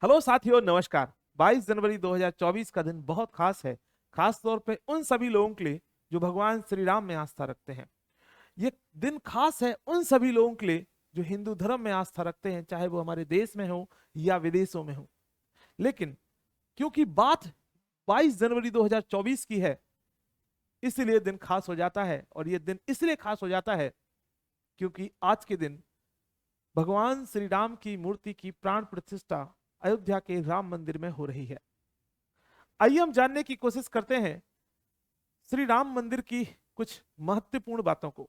Hello साथियों, नमस्कार। 22 जनवरी 2024 का दिन बहुत खास है, खास तौर पे उन सभी लोगों के लिए जो भगवान श्री राम में आस्था रखते हैं। ये दिन खास है उन सभी लोगों के लिए जो हिंदू धर्म में आस्था रखते हैं, चाहे वो हमारे देश में हो या विदेशों में हो। लेकिन क्योंकि बात 22 जनवरी 2024 की है, इसलिए दिन खास हो जाता है। और ये दिन इसलिए खास हो जाता है क्योंकि आज के दिन भगवान श्री राम की मूर्ति की प्राण प्रतिष्ठा अयोध्या के राम मंदिर में हो रही है। आइए हम जानने की कोशिश करते हैं श्री राम मंदिर की कुछ महत्वपूर्ण बातों को,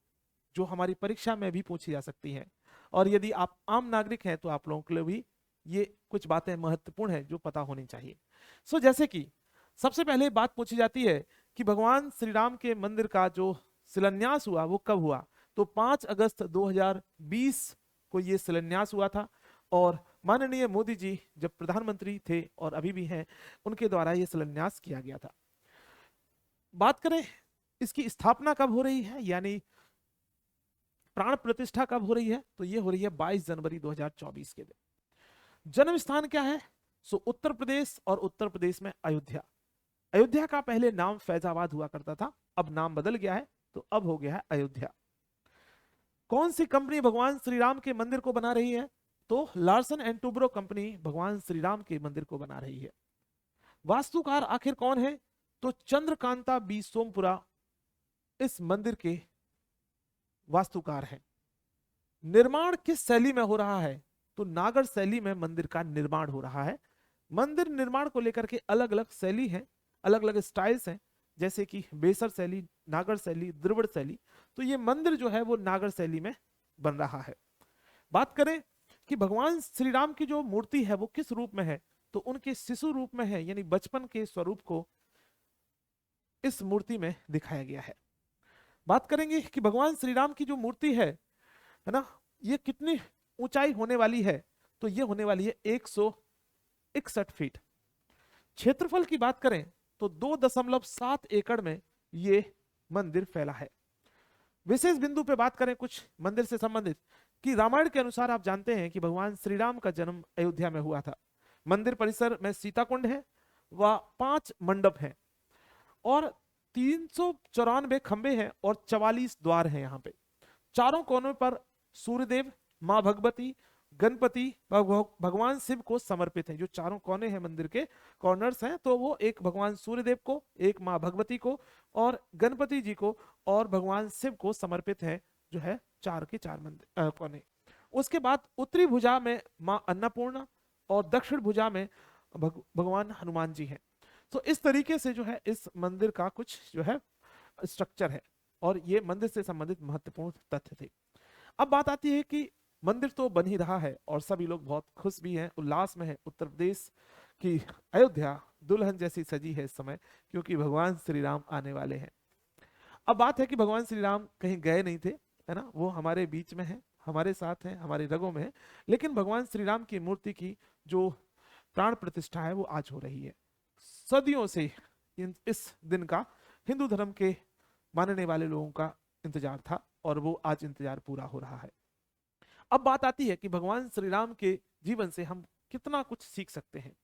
जो हमारी परीक्षा में भी पूछी जा सकती हैं। और यदि आप आम नागरिक हैं तो आप लोगों के लिए भी ये कुछ बातें महत्वपूर्ण हैं जो पता होनी चाहिए। जैसे कि सबसे पहले बात पूछी जाती है कि भगवान श्री राम के मंदिर का जो शिलान्यास हुआ वो कब हुआ। तो 5 अगस्त 2020 को ये शिलान्यास हुआ था, और माननीय मोदी जी जब प्रधानमंत्री थे और अभी भी हैं, उनके द्वारा ये शिलान्यास किया गया था। बात करें इसकी स्थापना कब हो रही है, यानी प्राण प्रतिष्ठा कब हो रही है, तो ये हो रही है 22 जनवरी 2024 के दिन। जन्म स्थान क्या है? उत्तर प्रदेश, और उत्तर प्रदेश में अयोध्या। अयोध्या का पहले नाम फैजाबाद हुआ करता था, अब नाम बदल गया है, तो अब हो गया है अयोध्या। कौन सी कंपनी भगवान श्री राम के मंदिर को बना रही है? तो लार्सन एंड टुब्रो कंपनी भगवान श्री राम के मंदिर को बना रही है। वास्तुकार आखिर कौन है? तो चंद्रकांता बी सोमपुरा इस मंदिर के वास्तुकार हैं। निर्माण किस शैली में हो रहा है? तो नागर शैली में मंदिर का निर्माण हो रहा है। मंदिर निर्माण को लेकर के अलग अलग शैली है, अलग अलग स्टाइल्स हैं, जैसे कि बेसर शैली, नागर शैली, द्रविड़ शैली। तो ये मंदिर जो है वो नागर शैली में बन रहा है। बात करें कि भगवान श्री राम की जो मूर्ति है वो किस रूप में है, तो उनके शिशु रूप में है, यानी बचपन के स्वरूप को इस मूर्ति में दिखाया गया है। बात करेंगे कि भगवान श्री राम की जो मूर्ति है ना, ये कितनी ऊंचाई होने वाली है, तो ये होने वाली है 161 फीट। क्षेत्रफल की बात करें तो 2.7 एकड़ में ये मंदिर फैला है। विशेष बिंदु पे बात करें कुछ मंदिर से संबंधित, कि रामायण के अनुसार आप जानते हैं कि भगवान श्री राम का जन्म अयोध्या में हुआ था। मंदिर परिसर में सीता कुंड है, व 5 मंडप हैं, और 394 खंबे हैं, और 44 द्वार हैं। यहाँ पे चारों कोनों पर सूर्यदेव, मां भगवती, गणपति, भगवान शिव को समर्पित है। जो चारों कोने हैं मंदिर के कॉर्नर्स हैं, तो वो एक भगवान सूर्यदेव को, एक मां भगवती को, और गणपति जी को, और भगवान शिव को समर्पित है, जो है 4 के 4 मंदिर कोने। उसके बाद उत्तरी भुजा में मां अन्नपूर्णा, और दक्षिण भुजा में भगवान हनुमान जी हैं। तो इस तरीके से जो है इस मंदिर का कुछ जो है स्ट्रक्चर है, और ये मंदिर से संबंधित महत्वपूर्ण तथ्य थे। अब बात आती है कि मंदिर तो बन ही रहा है और सभी लोग बहुत खुश भी हैं, उल्लास में हैं। उत्तर प्रदेश की अयोध्या दुल्हन जैसी सजी है इस समय, क्योंकि भगवान श्री राम आने वाले हैं। अब बात है कि भगवान श्री राम कहीं गए नहीं थे, है ना, वो हमारे बीच में है, हमारे साथ है, हमारे रगों में है। लेकिन भगवान श्री राम की मूर्ति की जो प्राण प्रतिष्ठा है वो आज हो रही है। सदियों से इस दिन का हिंदू धर्म के मानने वाले लोगों का इंतजार था, और वो आज इंतजार पूरा हो रहा है। अब बात आती है कि भगवान श्री राम के जीवन से हम कितना कुछ सीख सकते हैं।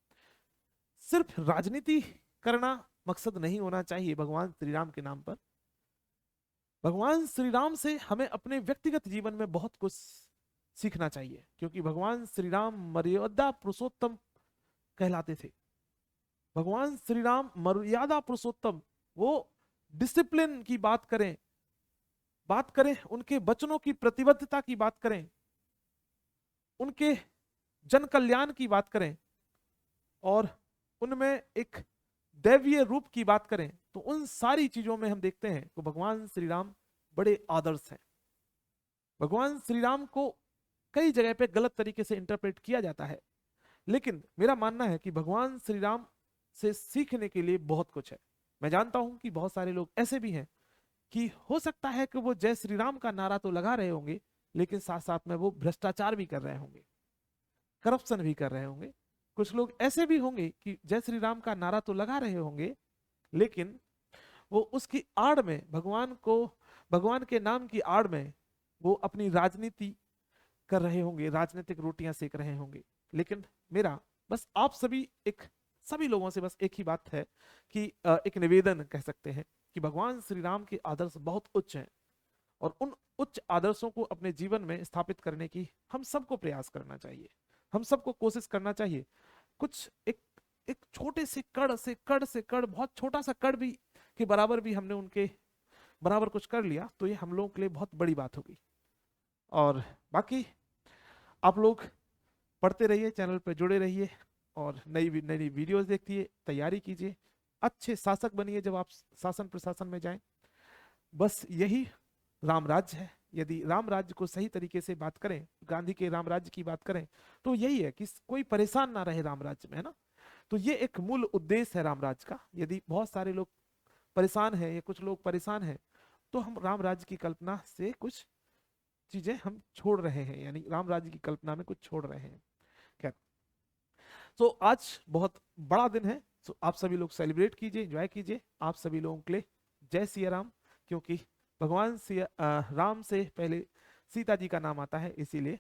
सिर्फ राजनीति करना मकसद नहीं होना चाहिए भगवान श्री राम के नाम पर। भगवान श्री राम से हमें अपने व्यक्तिगत जीवन में बहुत कुछ सीखना चाहिए, क्योंकि भगवान श्री राम मर्यादा पुरुषोत्तम कहलाते थे। भगवान श्री राम मर्यादा पुरुषोत्तम, वो डिसिप्लिन की बात करें उनके वचनों की प्रतिबद्धता की बात करें, उनके जन कल्याण की बात करें, और उनमें एक दैवीय रूप की बात करें, तो उन सारी चीजों में हम देखते हैं कि भगवान श्री राम बड़े आदर्श हैं। भगवान श्री राम को कई जगह पे गलत तरीके से इंटरप्रेट किया जाता है, लेकिन मेरा मानना है कि भगवान श्री राम से सीखने के लिए बहुत कुछ है। मैं जानता हूं कि बहुत सारे लोग ऐसे भी हैं कि हो सकता है कि वो जय श्री राम का नारा तो लगा रहे होंगे, लेकिन साथ साथ में वो भ्रष्टाचार भी कर रहे होंगे, करप्शन भी कर रहे होंगे। कुछ लोग ऐसे भी होंगे कि जय श्री राम का नारा तो लगा रहे होंगे, लेकिन वो उसकी आड़ में भगवान के नाम की आड़ में वो अपनी राजनीति कर रहे होंगे, राजनीतिक रोटियां सेक रहे होंगे। लेकिन मेरा बस आप सभी लोगों से बस एक ही बात है कि एक निवेदन कह सकते हैं कि भगवान श्री राम के आदर्श बहुत उच्च हैं, और उन उच्च आदर्शों को अपने जीवन में स्थापित करने की हम सबको प्रयास करना चाहिए, हम सबको कोशिश करना चाहिए। कुछ एक एक छोटे से कड़ बहुत छोटा सा कड़ भी के बराबर भी हमने उनके बराबर कुछ कर लिया तो ये हम लोगों के लिए बहुत बड़ी बात होगी। और बाकी आप लोग पढ़ते रहिए, चैनल पर जुड़े रहिए, और नई नई वीडियोस देखिए, तैयारी कीजिए, अच्छे शासक बनिए जब आप शासन प्रशासन में जाएं। बस यही राम राज्य है। यदि राम राज्य को सही तरीके से बात करें, गांधी के राम राज्य की बात करें, तो यही है कि कोई परेशान ना रहे राम राज्य में, है ना। तो ये एक मूल उद्देश्य है राम राज्य का। यदि बहुत सारे लोग परेशान हैं या कुछ लोग परेशान हैं, तो हम राम राज्य की कल्पना से कुछ चीजें हम छोड़ रहे हैं, यानी राम राज्य की कल्पना में कुछ छोड़ रहे हैं। खैर, तो आज बहुत बड़ा दिन है, तो आप सभी लोग सेलिब्रेट कीजिए, एंजॉय कीजिए। आप सभी लोगों के लिए जय सिया राम, क्योंकि भगवान राम से पहले सीता जी का नाम आता है, इसीलिए